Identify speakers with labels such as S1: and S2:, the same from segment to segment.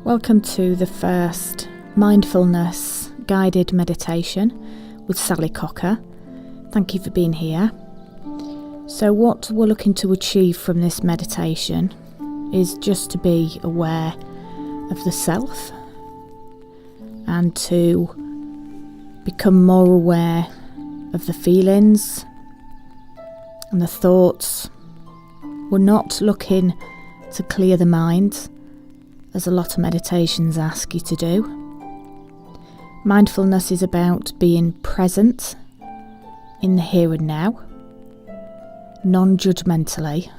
S1: Welcome to the first Mindfulness guided meditation with Sally Cocker. Thank you for being here. So what we're looking to achieve from this meditation is just to be aware of the self and to become more aware of the feelings and the thoughts. We're not looking to clear the mind, as a lot of meditations ask you to do. Mindfulness is about being present in the here and now, non-judgmentally.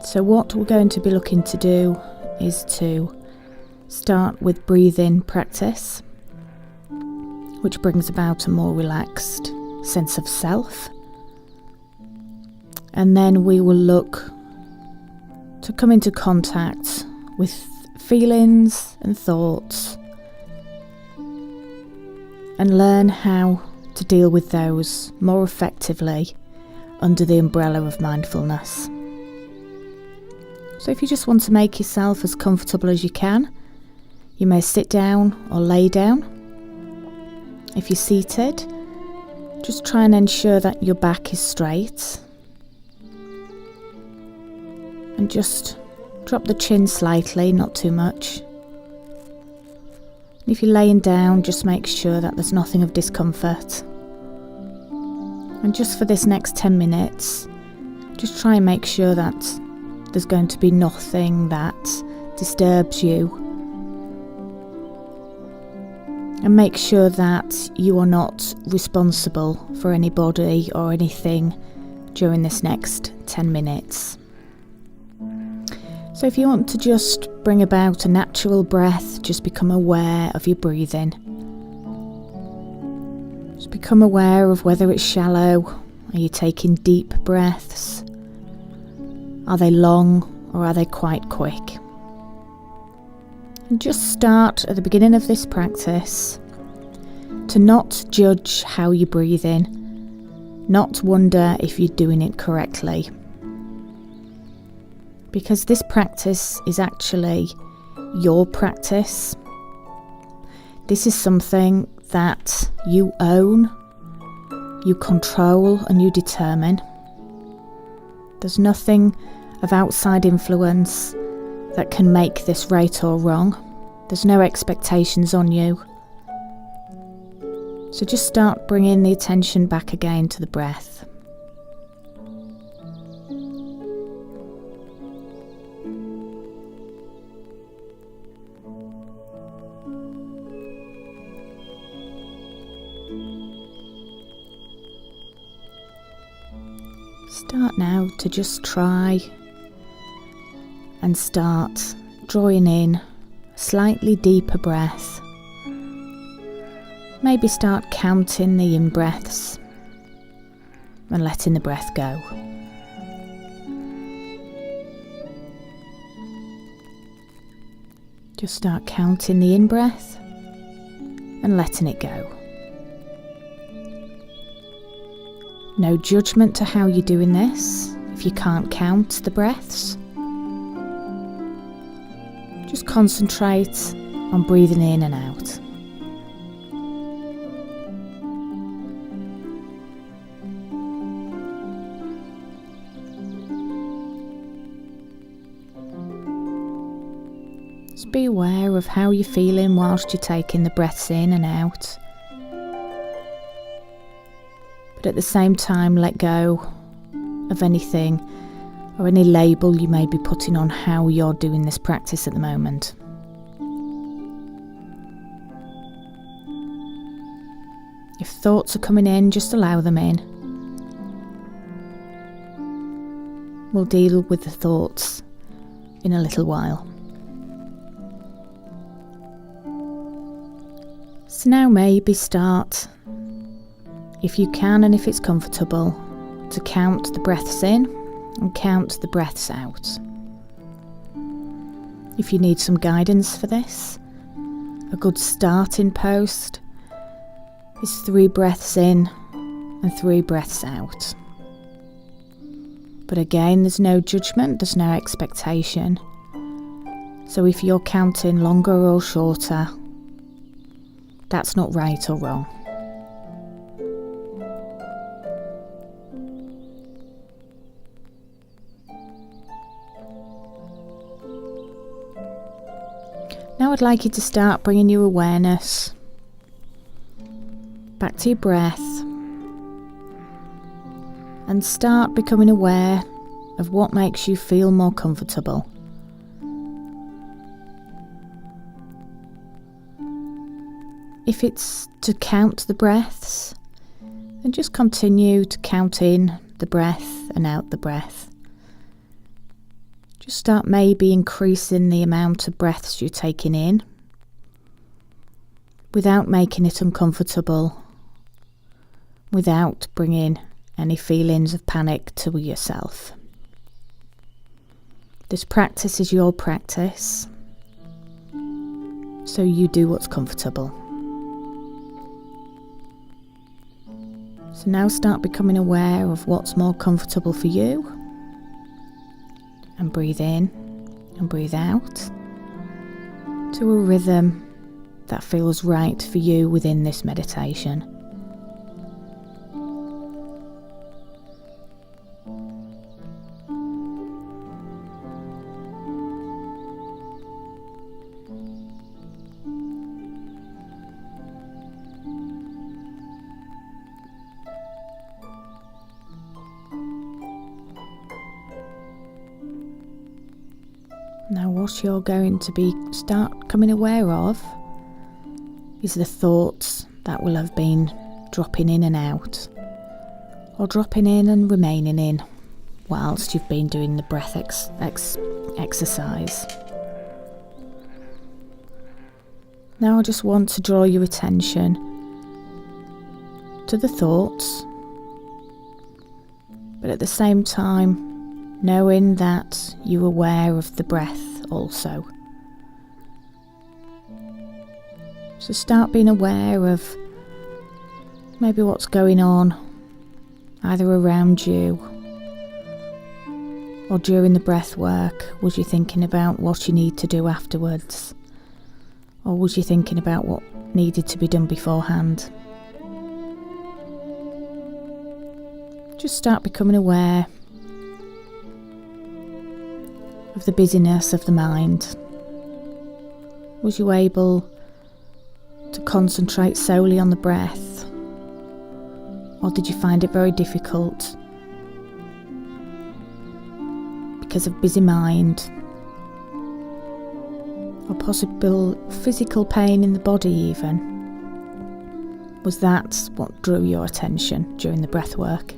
S1: So what we're going to be looking to do is to start with breathing practice, which brings about a more relaxed sense of self. And then we will look to come into contact with feelings and thoughts and learn how to deal with those more effectively under the umbrella of mindfulness. So if you just want to make yourself as comfortable as you can, you may sit down or lay down. If you're seated, just try and ensure that your back is straight. And just drop the chin slightly, not too much. And if you're laying down, just make sure that there's nothing of discomfort. And just for this next 10 minutes, just try and make sure that there's going to be nothing that disturbs you. And make sure that you are not responsible for anybody or anything during this next 10 minutes. So if you want to just bring about a natural breath, just become aware of your breathing. Just become aware of whether it's shallow. Are you taking deep breaths? Are they long or are they quite quick? And just start at the beginning of this practice to not judge how you're breathing, not wonder if you're doing it correctly. Because this practice is actually your practice. This is something that you own, you control and you determine. There's nothing of outside influence that can make this right or wrong. There's no expectations on you. So just start bringing the attention back again to the breath. Start now to just try and start drawing in a slightly deeper breath. Maybe start counting the in-breaths and letting the breath go. Just start counting the in-breath and letting it go. No judgment to how you're doing this if you can't count the breaths. Just concentrate on breathing in and out. Just be aware of how you're feeling whilst you're taking the breaths in and out. But at the same time, let go of anything or any label you may be putting on how you're doing this practice at the moment. If thoughts are coming in, just allow them in. We'll deal with the thoughts in a little while. So now maybe start, if you can and if it's comfortable, to count the breaths in and count the breaths out. If you need some guidance for this, a good starting post is 3 breaths in and 3 breaths out. But again, there's no judgment, there's no expectation. So if you're counting longer or shorter, that's not right or wrong. Now I'd like you to start bringing your awareness back to your breath and start becoming aware of what makes you feel more comfortable. If it's to count the breaths, then just continue to count in the breath and out the breath. Just start maybe increasing the amount of breaths you're taking in without making it uncomfortable, without bringing any feelings of panic to yourself. This practice is your practice, so you do what's comfortable. So now start becoming aware of what's more comfortable for you. And breathe in and breathe out to a rhythm that feels right for you within this meditation. Now what you're going to start coming aware of is the thoughts that will have been dropping in and out, or dropping in and remaining in whilst you've been doing the breath exercise. Now I just want to draw your attention to the thoughts, but at the same time knowing that you're aware of the breath also. So start being aware of maybe what's going on either around you or during the breath work. Was you thinking about what you need to do afterwards, or was you thinking about what needed to be done beforehand? Just start becoming aware of the busyness of the mind. Was you able to concentrate solely on the breath, or did you find it very difficult because of busy mind, or possible physical pain in the body even? Was that what drew your attention during the breath work?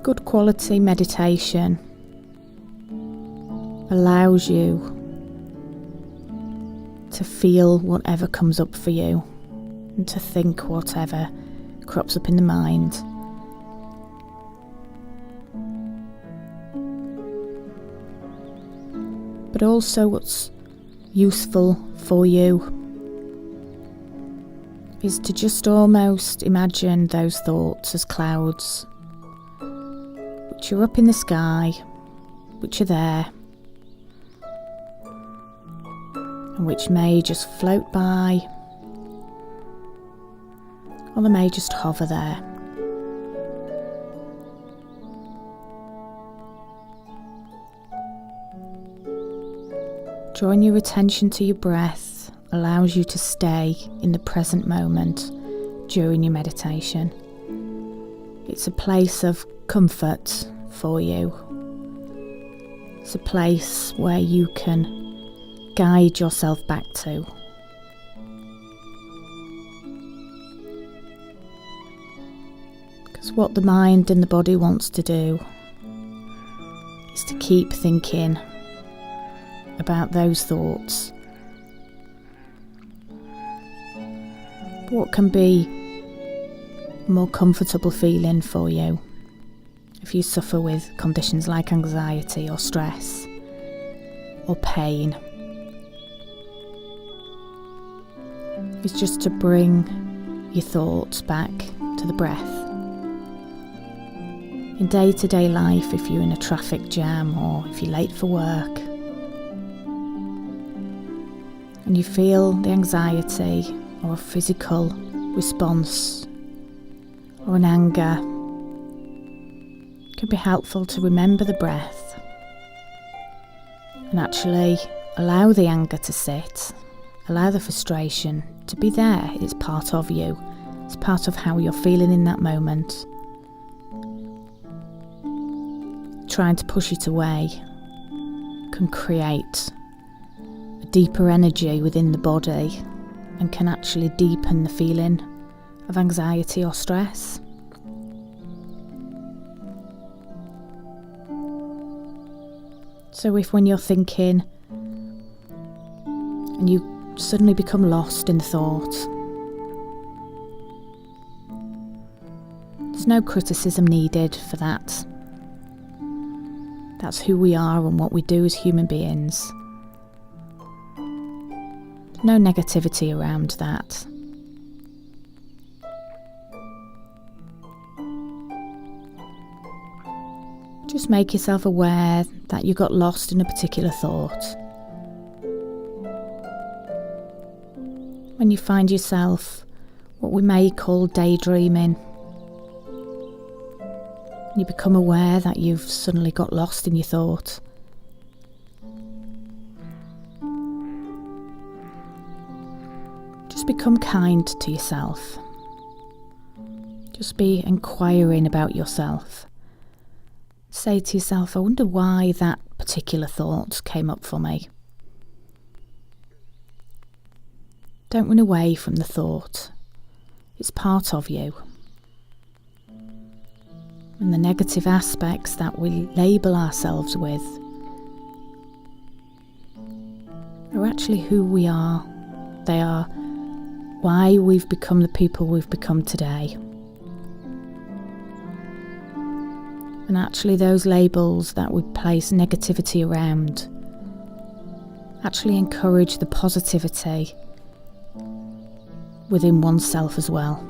S1: Good quality meditation allows you to feel whatever comes up for you and to think whatever crops up in the mind. But also what's useful for you is to just almost imagine those thoughts as clouds which are up in the sky, which are there, and which may just float by, or they may just hover there. Drawing your attention to your breath allows you to stay in the present moment during your meditation. It's a place of comfort for you. It's a place where you can guide yourself back to. Because what the mind and the body wants to do is to keep thinking about those thoughts. What can be a more comfortable feeling for you if you suffer with conditions like anxiety or stress or pain? It's just to bring your thoughts back to the breath. In day-to-day life, if you're in a traffic jam or if you're late for work, and you feel the anxiety or a physical response or an anger, it can be helpful to remember the breath and actually allow the anger to sit, allow the frustration to be there. It's part of you, it's part of how you're feeling in that moment. Trying to push it away can create a deeper energy within the body and can actually deepen the feeling of anxiety or stress. So if when you're thinking and you suddenly become lost in thought, there's no criticism needed for that. That's who we are and what we do as human beings. No negativity around that. Just make yourself aware that you got lost in a particular thought. When you find yourself what we may call daydreaming, you become aware that you've suddenly got lost in your thought. Just become kind to yourself. Just be inquiring about yourself. Say to yourself, I wonder why that particular thought came up for me. Don't run away from the thought. It's part of you. And the negative aspects that we label ourselves with are actually who we are. They are why we've become the people we've become today. And actually those labels that we place negativity around actually encourage the positivity within oneself as well.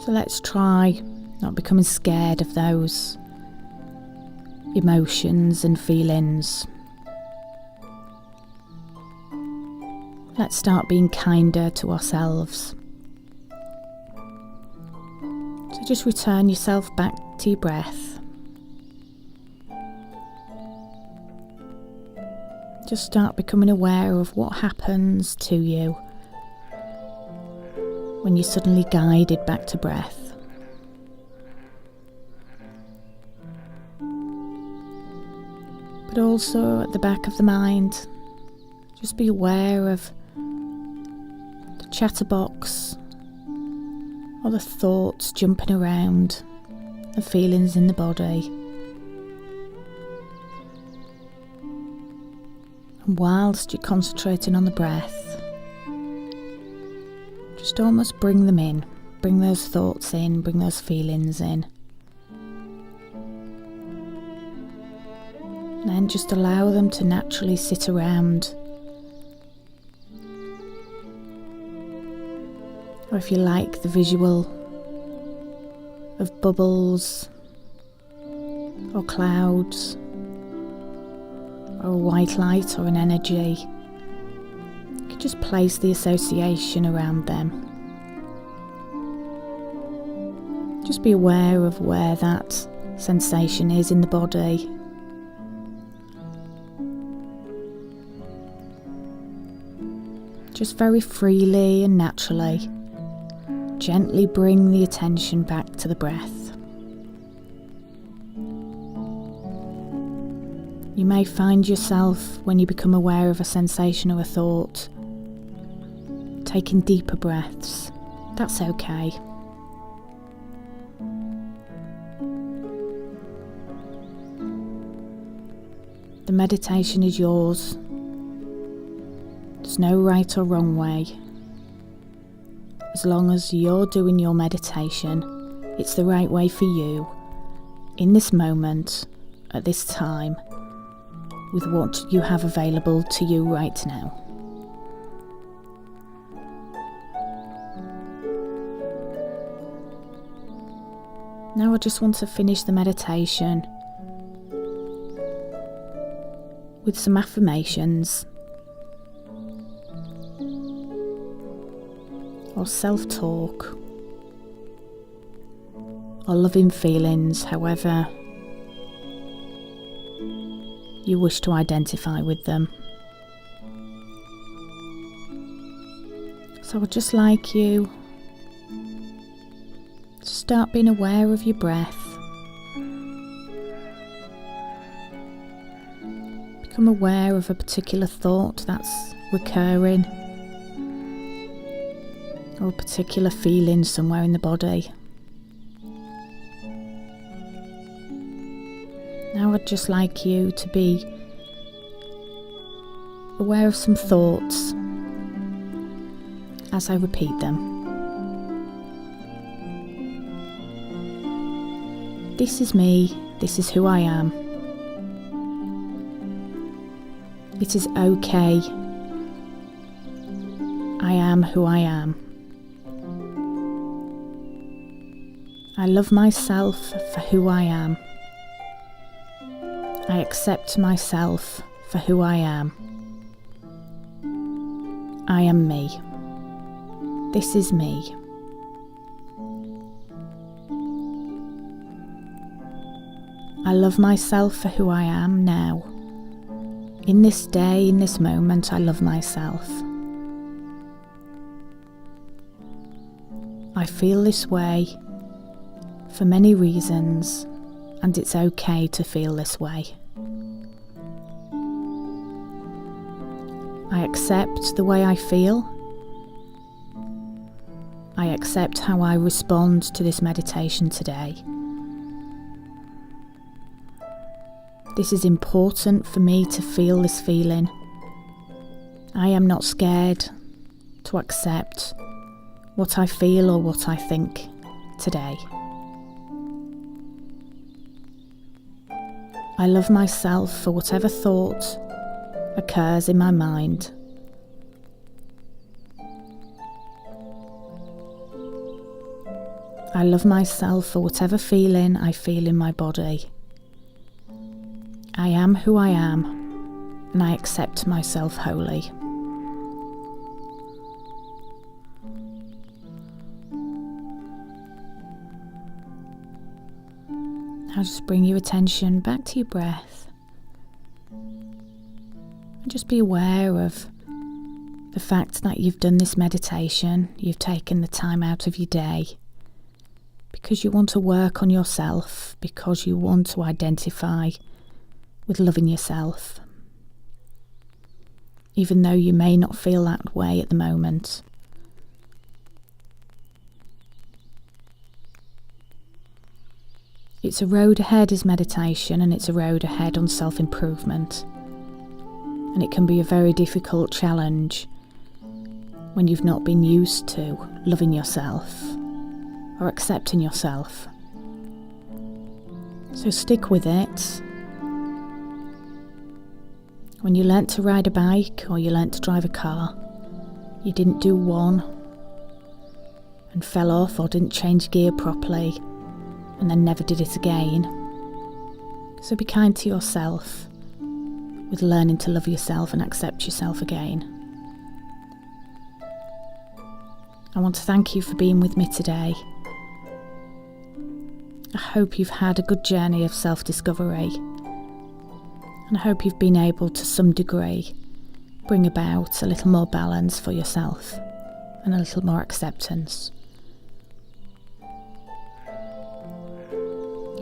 S1: So let's try not becoming scared of those emotions and feelings. Let's start being kinder to ourselves. So just return yourself back to your breath. Just start becoming aware of what happens to you when you're suddenly guided back to breath. But also at the back of the mind, just be aware of the chatterbox or the thoughts jumping around, the feelings in the body. And whilst you're concentrating on the breath, just almost bring them in, bring those thoughts in, bring those feelings in. And then just allow them to naturally sit around. Or if you like, the visual of bubbles or clouds or a white light or an energy. You can just place the association around them. Just be aware of where that sensation is in the body. Just very freely and naturally, gently bring the attention back to the breath. You may find yourself, when you become aware of a sensation or a thought, taking deeper breaths. That's okay. The meditation is yours. There's no right or wrong way. As long as you're doing your meditation, it's the right way for you, in this moment, at this time, with what you have available to you right now. Now I just want to finish the meditation with some affirmations or self-talk or loving feelings, however you wish to identify with them. So I'd just like you to start being aware of your breath. Become aware of a particular thought that's recurring, or a particular feeling somewhere in the body. Now I'd just like you to be aware of some thoughts as I repeat them. This is me, this is who I am. It is okay. I am who I am. I love myself for who I am. I accept myself for who I am. I am me. This is me. I love myself for who I am now. In this day, in this moment, I love myself. I feel this way for many reasons, and it's okay to feel this way. I accept the way I feel. I accept how I respond to this meditation today. This is important for me to feel this feeling. I am not scared to accept what I feel or what I think today. I love myself for whatever thought occurs in my mind. I love myself for whatever feeling I feel in my body. I am who I am, and I accept myself wholly. Now just bring your attention back to your breath. And just be aware of the fact that you've done this meditation, you've taken the time out of your day, because you want to work on yourself, because you want to identify with loving yourself, even though you may not feel that way at the moment. It's a road ahead is meditation, and it's a road ahead on self-improvement, and it can be a very difficult challenge when you've not been used to loving yourself or accepting yourself. So stick with it. When you learnt to ride a bike or you learnt to drive a car, you didn't do one and fell off or didn't change gear properly and then never did it again. So be kind to yourself with learning to love yourself and accept yourself again. I want to thank you for being with me today. I hope you've had a good journey of self-discovery, and I hope you've been able to some degree bring about a little more balance for yourself and a little more acceptance.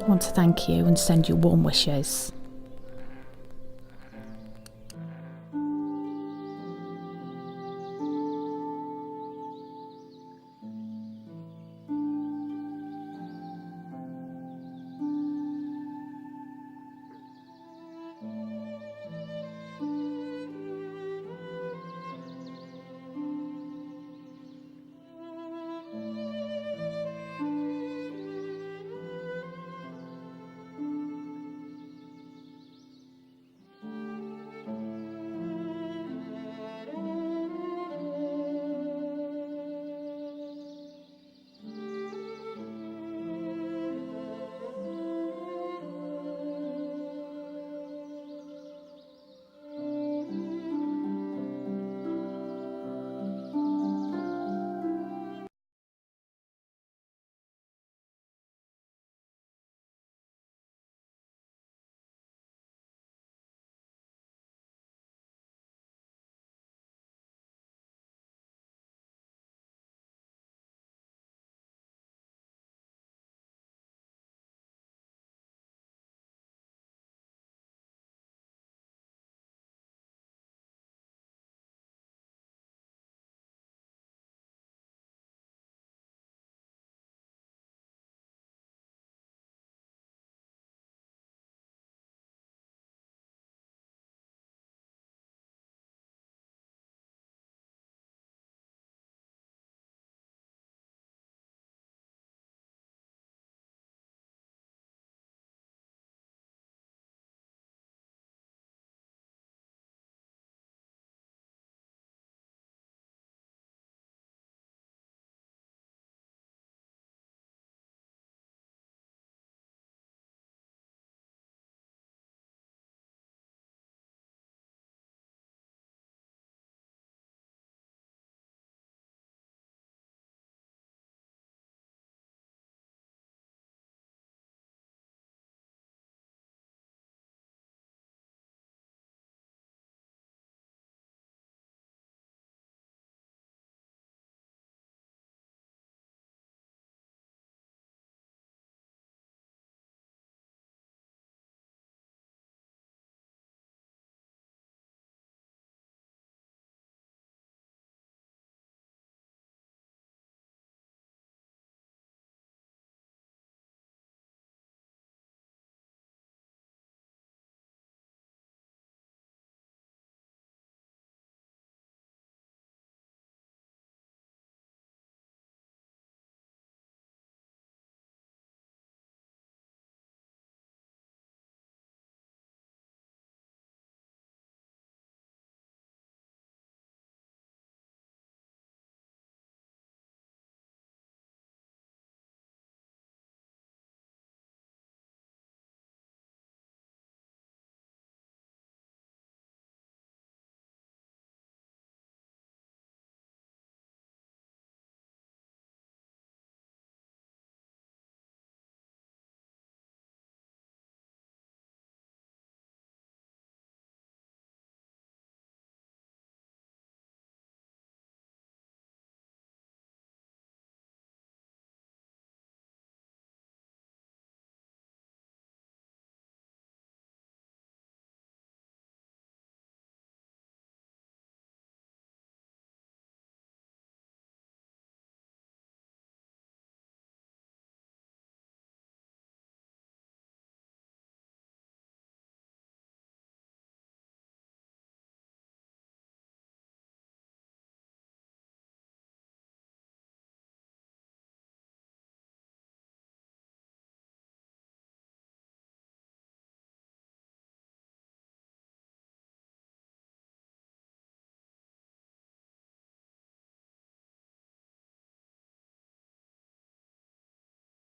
S1: I want to thank you and send you warm wishes.